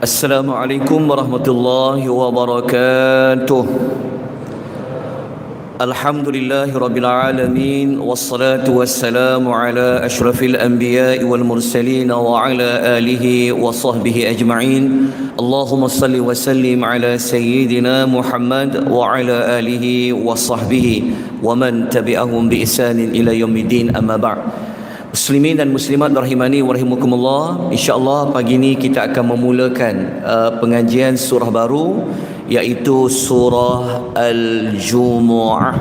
Assalamualaikum warahmatullahi wabarakatuh. Alhamdulillahi rabbil alamin, wassalatu wassalamu ala ashrafil anbiya'i wal mursalin wa ala alihi wa sahbihi ajma'in. Allahumma salli wa sallim ala sayyidina Muhammad wa ala alihi wa sahbihi wa man tabi'ahum bi ihsanin ila yaumiddin, amma ba'd. Muslimin dan muslimat rahimani wa rahimakumullah, insya-Allah pagi ini kita akan memulakan pengajian surah baru, iaitu surah Al-Jumu'ah.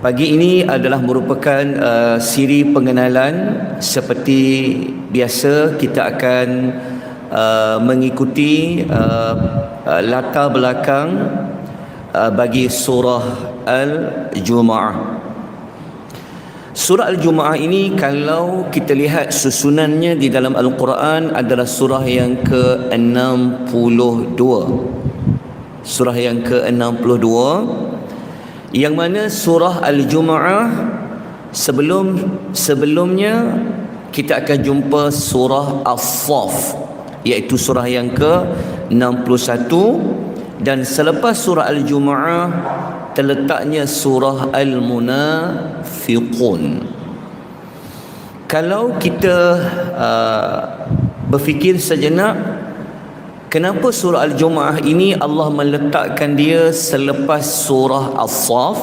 Pagi ini adalah merupakan siri pengenalan. Seperti biasa kita akan mengikuti latar belakang bagi surah Al-Jumu'ah. Surah Al-Jumu'ah ini kalau kita lihat susunannya di dalam Al-Quran adalah surah yang ke-62. Surah yang ke-62, yang mana surah Al-Jumu'ah sebelumnya kita akan jumpa surah As-Saff, iaitu surah yang ke-61, dan selepas surah Al-Jumu'ah terletaknya surah Al-Munafiqun. Kalau kita berfikir sejenak, kenapa surah Al-Jumu'ah ini Allah meletakkan dia selepas surah As-Saff,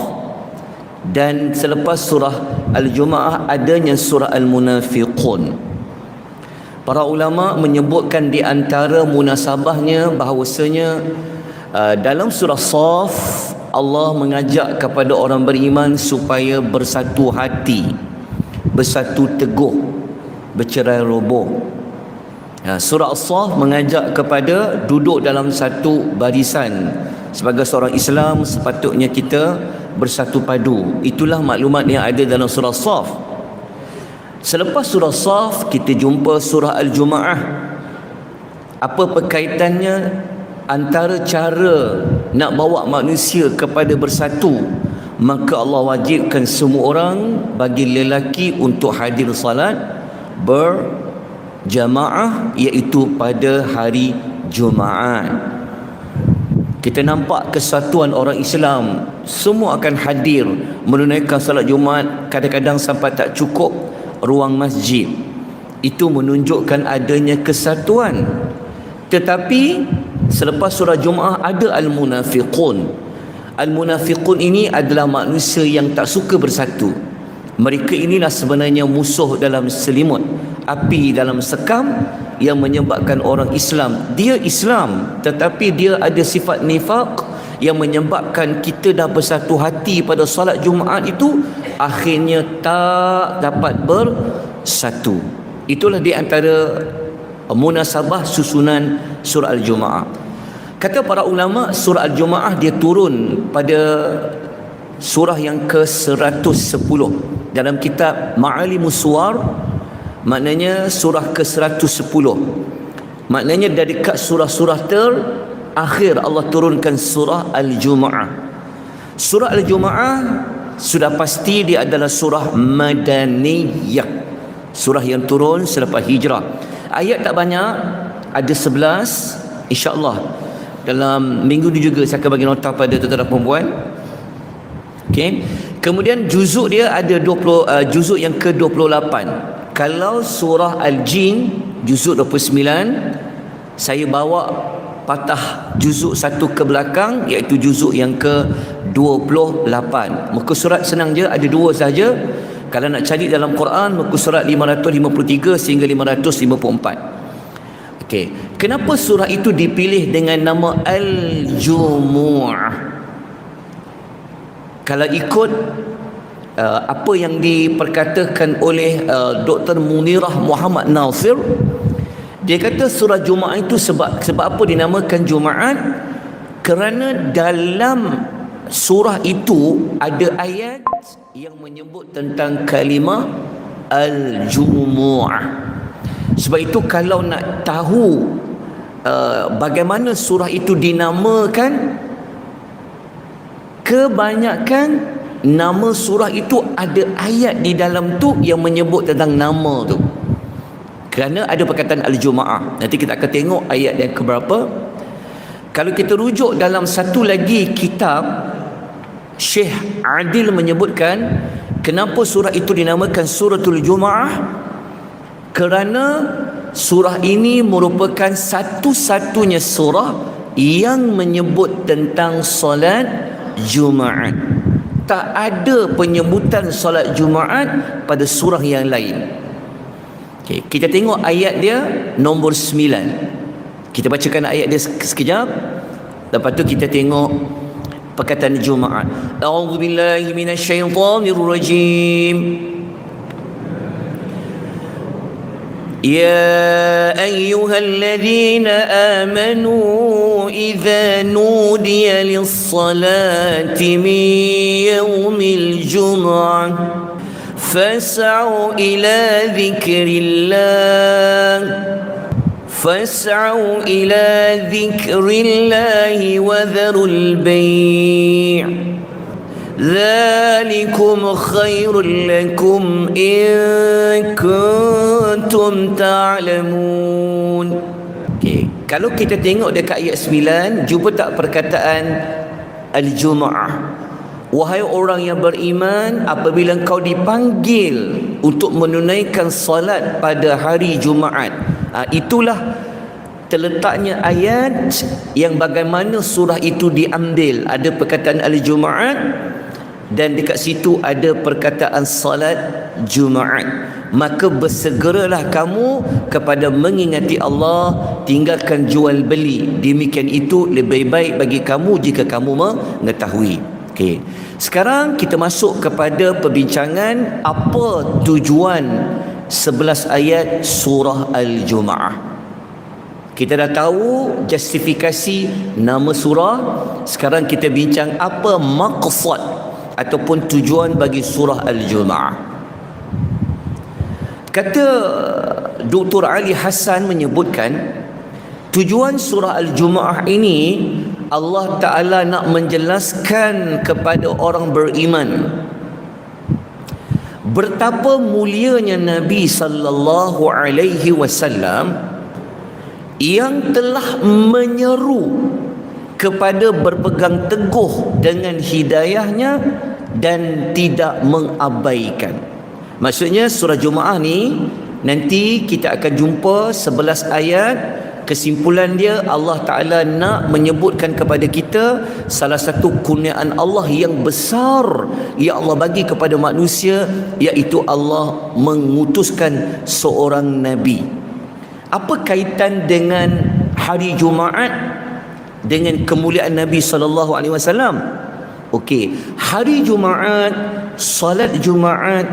dan selepas surah Al-Jumu'ah adanya surah Al-Munafiqun? Para ulama menyebutkan di antara munasabahnya bahawasanya dalam surah As-Saff Allah mengajak kepada orang beriman supaya bersatu hati, bersatu teguh, bercerai roboh. Surah As-Saff mengajak kepada duduk dalam satu barisan. Sebagai seorang Islam sepatutnya kita bersatu padu. Itulah maklumat yang ada dalam surah As-Saff. Selepas surah As-Saff kita jumpa surah Al-Jumu'ah. Apa perkaitannya antara cara nak bawa manusia kepada bersatu? Maka Allah wajibkan semua orang bagi lelaki untuk hadir salat berjamaah, iaitu pada hari Jumaat. Kita nampak kesatuan orang Islam, semua akan hadir menunaikan salat Jumaat. Kadang-kadang sampai tak cukup ruang masjid. Itu menunjukkan adanya kesatuan. Tetapi selepas surah Jumu'ah ada Al-Munafiqun. Al-Munafiqun ini adalah manusia yang tak suka bersatu. Mereka inilah sebenarnya musuh dalam selimut, api dalam sekam, yang menyebabkan orang Islam, dia Islam tetapi dia ada sifat nifaq yang menyebabkan kita dah bersatu hati pada salat Jumaat itu akhirnya tak dapat bersatu. Itulah di antara munasabah susunan surah Al-Jumu'ah. Kata para ulama, surah Al-Jumu'ah dia turun pada surah yang ke-110 dalam kitab Ma'alimus Suwar. Maknanya surah ke-110. Maknanya dari dekat surah-surah terakhir Allah turunkan surah Al-Jumu'ah. Surah Al-Jumu'ah sudah pasti dia adalah surah Madaniyah, surah yang turun selepas hijrah. Ayat tak banyak, ada 11. InsyaAllah dalam minggu ni juga saya akan bagi nota pada tuan-tuan dan perempuan. Okay. Kemudian juzuk dia ada 20, juzuk yang ke-28. Kalau surah Al-Jin juzuk 29, saya bawa patah juzuk satu ke belakang, iaitu juzuk yang ke-28. Muka surat senang je, ada dua saja. Kalau nak cari dalam Quran, muka surat 553 sehingga 554. Okey, kenapa surah itu dipilih dengan nama Al-Jumu'ah? Kalau ikut apa yang diperkatakan oleh Dr. Munirah Muhammad Nasir, dia kata surah Jumaat itu sebab apa dinamakan Jumaat? Kerana dalam surah itu ada ayat yang menyebut tentang kalimah Al-Jumu'ah. Sebab itu kalau nak tahu bagaimana surah itu dinamakan, kebanyakan nama surah itu ada ayat di dalam tu yang menyebut tentang nama tu. Kerana ada perkataan al-Jum'ah. Nanti kita akan tengok ayat yang keberapa. Kalau kita rujuk dalam satu lagi kitab, Syekh Adil menyebutkan kenapa surah itu dinamakan Suratul Jum'ah, kerana surah ini merupakan satu-satunya surah yang menyebut tentang solat Jumaat. Tak ada penyebutan solat Jumaat pada surah yang lain. Okay, kita tengok ayat dia nombor 9. Kita bacakan ayat dia sekejap. Lepas tu kita tengok perkataan Jumaat. A'udzubillahi minasyaitonirrajim. يا أيها الذين آمنوا إذا نودي للصلاة من يوم الجمعة فاسعوا إلى ذكر الله وذروا البيع ذلكم خير لكم إن كنتم تعلمون. Okay. Kalau kita tengok dekat ayat 9, jumpa tak perkataan al-Jum'ah? Wahai orang yang beriman, apabila kau dipanggil untuk menunaikan salat pada hari Jumaat, itulah terletaknya ayat yang bagaimana surah itu diambil. Ada perkataan al-Jumaat dan dekat situ ada perkataan salat Jumaat. Maka bersegeralah kamu kepada mengingati Allah, tinggalkan jual beli. Demikian itu lebih baik bagi kamu jika kamu mengetahui. Okey. Sekarang kita masuk kepada perbincangan apa tujuan 11 ayat surah Al-Jumu'ah. Kita dah tahu justifikasi nama surah. Sekarang kita bincang apa maqsad ataupun tujuan bagi surah Al-Jumu'ah. Kata Dr. Ali Hassan menyebutkan, tujuan surah Al-Jumu'ah ini Allah Ta'ala nak menjelaskan kepada orang beriman betapa mulianya Nabi sallallahu alaihi wasallam yang telah menyeru kepada berpegang teguh dengan hidayahnya dan tidak mengabaikan. Maksudnya surah Jumu'ah ni nanti kita akan jumpa 11 ayat. Kesimpulan dia, Allah Ta'ala nak menyebutkan kepada kita salah satu kurniaan Allah yang besar yang Allah bagi kepada manusia, iaitu Allah mengutuskan seorang Nabi. Apa kaitan dengan hari Jumaat dengan kemuliaan Nabi SAW? Okey, hari Jumaat, salat Jumaat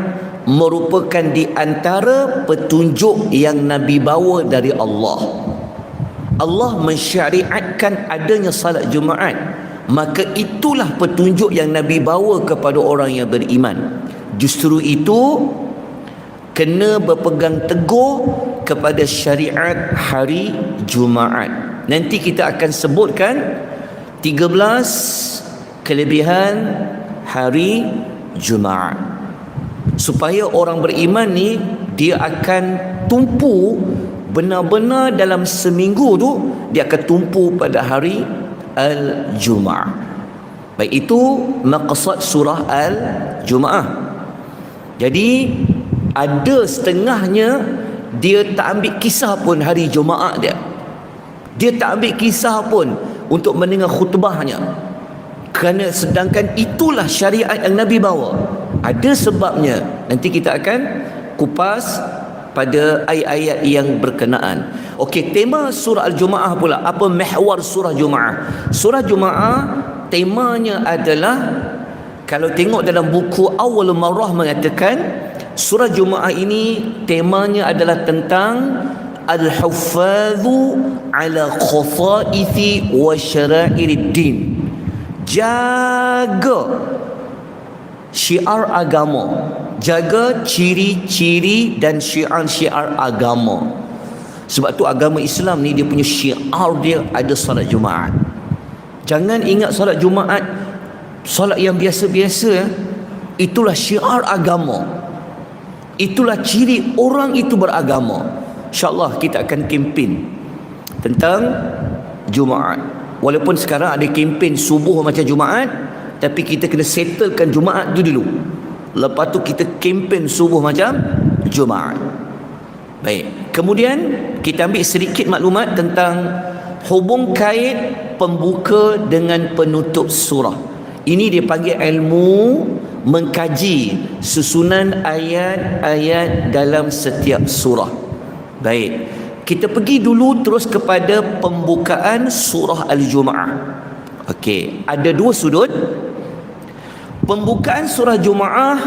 merupakan di antara petunjuk yang Nabi bawa dari Allah. Allah mensyariatkan adanya salat Jumaat, maka itulah petunjuk yang Nabi bawa kepada orang yang beriman. Justru itu kena berpegang teguh kepada syariat hari Jumaat. Nanti kita akan sebutkan 13 kelebihan hari Jumaat, supaya orang beriman ni dia akan tumpu benar-benar dalam seminggu tu, dia akan tumpu pada hari Al-Jumu'ah. Baik, itu maqsad surah Al-Jumu'ah. Jadi ada setengahnya dia tak ambil kisah pun hari Jumaat dia. Dia tak ambil kisah pun untuk mendengar khutbahnya. Kerana sedangkan itulah syariat yang Nabi bawa. Ada sebabnya. Nanti kita akan kupas pada ayat-ayat yang berkenaan. Okey, tema surah Al-Jumu'ah pula. Apa mahwar surah Jumu'ah? Surah Jumu'ah temanya adalah, kalau tengok dalam buku Awal Marrah mengatakan, surah Jumu'ah ini temanya adalah tentang al-huffadhu ala khafaithi wa syara'iruddin. Jaga syiar agama, jaga ciri-ciri dan syiar-syiar agama. Sebab tu agama Islam ni dia punya syiar dia ada solat Jumaat. Jangan ingat solat Jumaat solat yang biasa-biasa. Itulah syiar agama, itulah ciri orang itu beragama. InsyaAllah kita akan kempen tentang Jumaat. Walaupun sekarang ada kempen subuh macam Jumaat, tapi kita kena settlekan Jumaat tu dulu. Lepas tu kita kempen subuh macam Jumaat. Baik. Kemudian kita ambil sedikit maklumat tentang hubung kait pembuka dengan penutup surah. Ini dipanggil ilmu mengkaji susunan ayat-ayat dalam setiap surah. Baik. Kita pergi dulu terus kepada pembukaan surah Al-Jumu'ah. Okey, ada dua sudut. Pembukaan surah Jumu'ah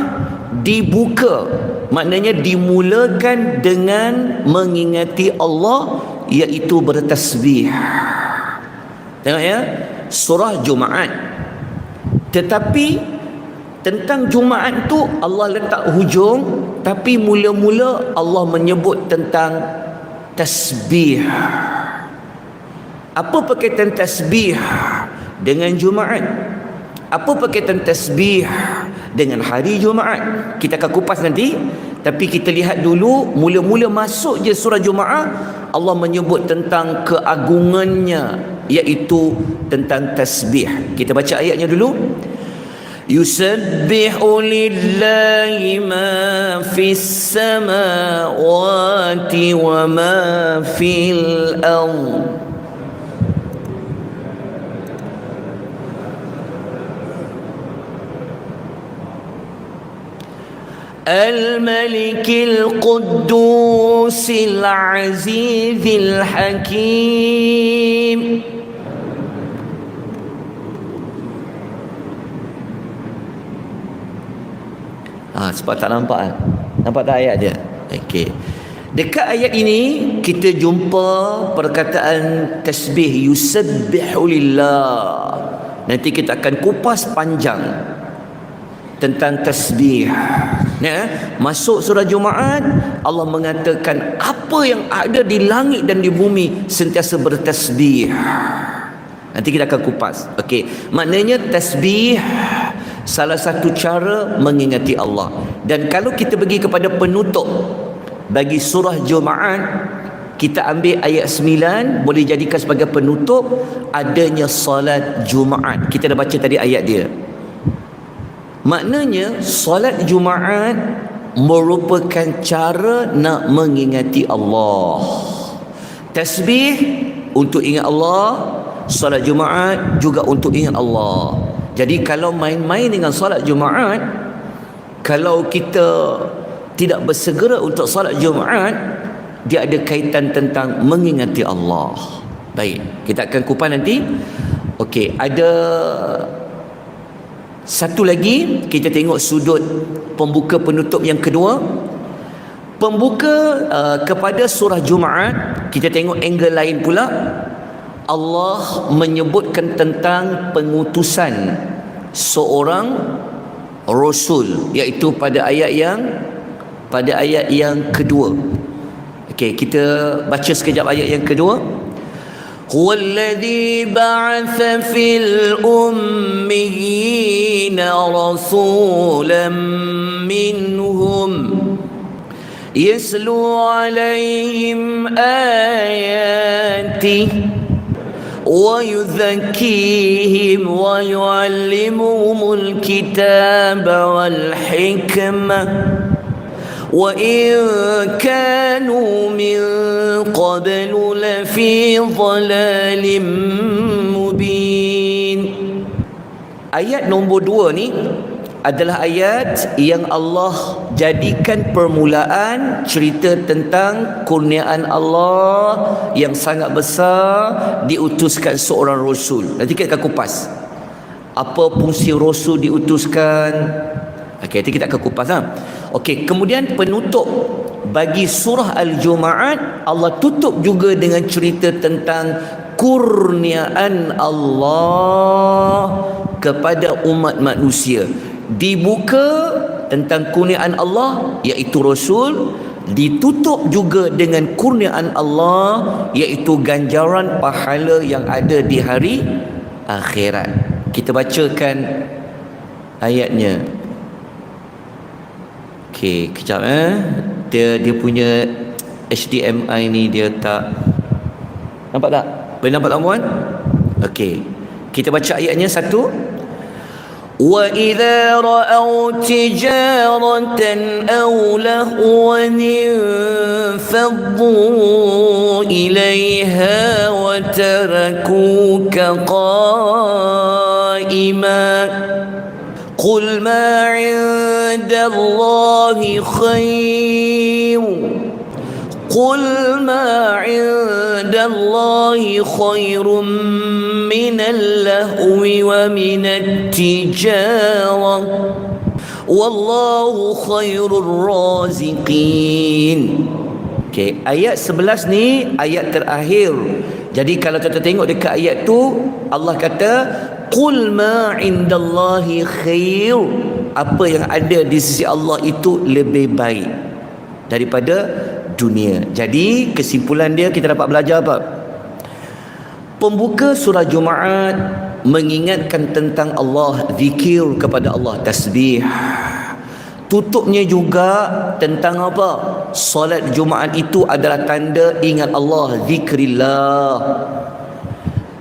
dibuka, maknanya dimulakan dengan mengingati Allah, iaitu bertasbih. Tengok ya, surah Jumaat. Tetapi tentang Jumaat tu Allah letak hujung, tapi mula-mula Allah menyebut tentang tasbih. Apa berkaitan tasbih dengan Jumaat? Apa berkaitan tasbih dengan hari Jumaat? Kita akan kupas nanti. Tapi kita lihat dulu, mula-mula masuk je surah Jumaat, Allah menyebut tentang keagungannya, iaitu tentang tasbih. Kita baca ayatnya dulu. يسبح لله ما في السماوات وما في الأرض الملك القدوس العزيز الحكيم. Sebab tak nampak kan? Nampak tak ayat dia? Okey. Dekat ayat ini kita jumpa perkataan tasbih, yusabbihu lillah. Nanti kita akan kupas panjang tentang tasbih. Ya, masuk surah Jumaat, Allah mengatakan apa yang ada di langit dan di bumi sentiasa bertasbih. Nanti kita akan kupas. Okey, maknanya tasbih salah satu cara mengingati Allah. Dan kalau kita pergi kepada penutup bagi surah Jumaat, kita ambil ayat 9, boleh jadikan sebagai penutup adanya salat Jumaat. Kita dah baca tadi ayat dia. Maknanya salat Jumaat merupakan cara nak mengingati Allah. Tasbih untuk ingat Allah, salat Jumaat juga untuk ingat Allah. Jadi kalau main-main dengan salat Jumaat, kalau kita tidak bersegera untuk salat Jumaat, dia ada kaitan tentang mengingati Allah. Baik, kita akan kupas nanti. Okey, ada satu lagi, kita tengok sudut pembuka penutup yang kedua. Pembuka kepada surah Jumaat, kita tengok angle lain pula. Allah menyebutkan tentang pengutusan seorang rasul, iaitu pada ayat yang kedua. Okey, kita baca sekejap ayat yang kedua. Huwallazi ba'atha fil ummiyina rasulan minhum yaslu alaihim ayatihi ويزكيهم ويعلمهم الكتاب والحكمة وإن كانوا من قبل لفي ضلال مبين. Ayat nombor 2 ni adalah ayat yang Allah jadikan permulaan cerita tentang kurniaan Allah yang sangat besar, diutuskan seorang rasul. Nanti kita akan kupas apa fungsi rasul diutuskan. Okey, nanti kita akan kupas. Okey, kemudian penutup bagi surah Al-Jumaat, Allah tutup juga dengan cerita tentang kurniaan Allah kepada umat manusia. Dibuka tentang kurniaan Allah, iaitu Rasul. Ditutup juga dengan kurniaan Allah, iaitu ganjaran pahala yang ada di hari akhirat. Kita bacakan ayatnya. Okey, kejap dia punya HDMI ni dia tak nampak tak? Boleh nampak tak puan? Okey. Kita baca ayatnya satu. وَإِذَا رَأَوْا تِجَارَةً أَوْ لَهْوًا انفَضُّوا إِلَيْهَا وَتَرَكُوكَ قَائِمًا قُلْ مَا عِندَ اللَّهِ خَيْرٌ قُلْ مَا عِندَ اللَّهِ خَيْرٌ مِّنَ اللَّهْوِ وَمِنَ التِّجَارَةِ وَاللَّهُ خَيْرُ الرَّازِقِينَ. Okey, ayat 11 ni ayat terakhir. Jadi kalau kita tengok dekat ayat tu, Allah kata qul ma indallahi khair, apa yang ada di sisi Allah itu lebih baik daripada dunia. Jadi kesimpulan dia kita dapat belajar apa? Pembuka surah Jumaat mengingatkan tentang Allah, zikir kepada Allah, tasbih. Tutupnya juga tentang apa? Solat Jumaat itu adalah tanda ingat Allah, zikrillah.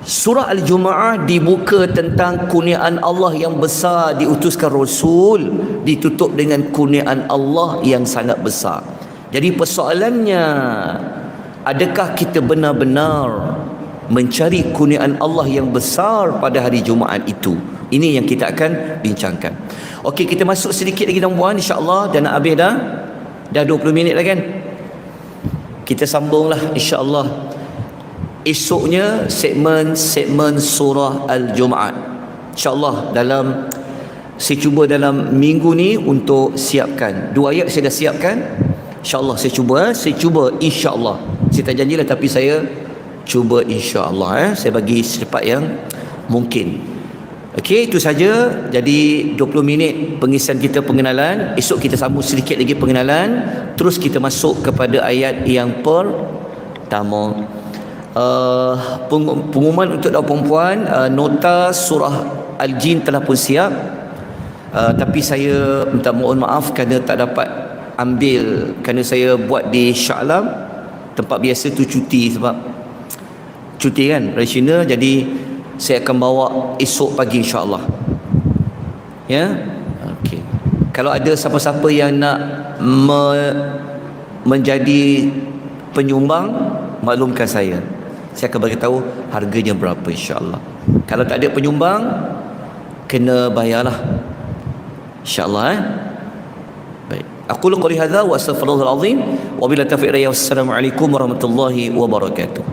Surah Al-Jumu'ah dibuka tentang kurniaan Allah yang besar, diutuskan Rasul, ditutup dengan kurniaan Allah yang sangat besar. Jadi persoalannya, adakah kita benar-benar mencari kurniaan Allah yang besar pada hari Jumaat itu? Ini yang kita akan bincangkan. Okey, kita masuk sedikit lagi tuan-puan, insya-Allah. Dah nak habis dah. Dah 20 minit dah kan? Kita sambunglah insya-Allah. Esoknya segmen surah Al-Jumaat. Insya-Allah saya cuba dalam minggu ni untuk siapkan. 2 ayat saya dah siapkan. InsyaAllah saya cuba insyaAllah. Saya tak janjilah, tapi saya cuba insyaAllah. Saya bagi secepat yang mungkin. Okey, itu saja. Jadi 20 minit pengisian kita pengenalan. Esok kita sambung sedikit lagi pengenalan. Terus kita masuk kepada ayat yang pertama. Pengumuman untuk perempuan, nota surah Al-Jin telah pun siap. Tapi saya minta mohon maaf kerana tak dapat ambil, kerana saya buat di Shah Alam, tempat biasa tu cuti, sebab cuti kan Rasyina. Jadi saya akan bawa esok pagi insya-Allah. Ya. Okey. Kalau ada siapa-siapa yang nak menjadi penyumbang, maklumkan saya. Saya akan bagi tahu harganya berapa insya-Allah. Kalau tak ada penyumbang, kena bayarlah. Insya-Allah. Baik. Aqulu qouli hadza wa astaghfirullahal azim wa billahi taufiq. Wassalamualaikum warahmatullahi wabarakatuh.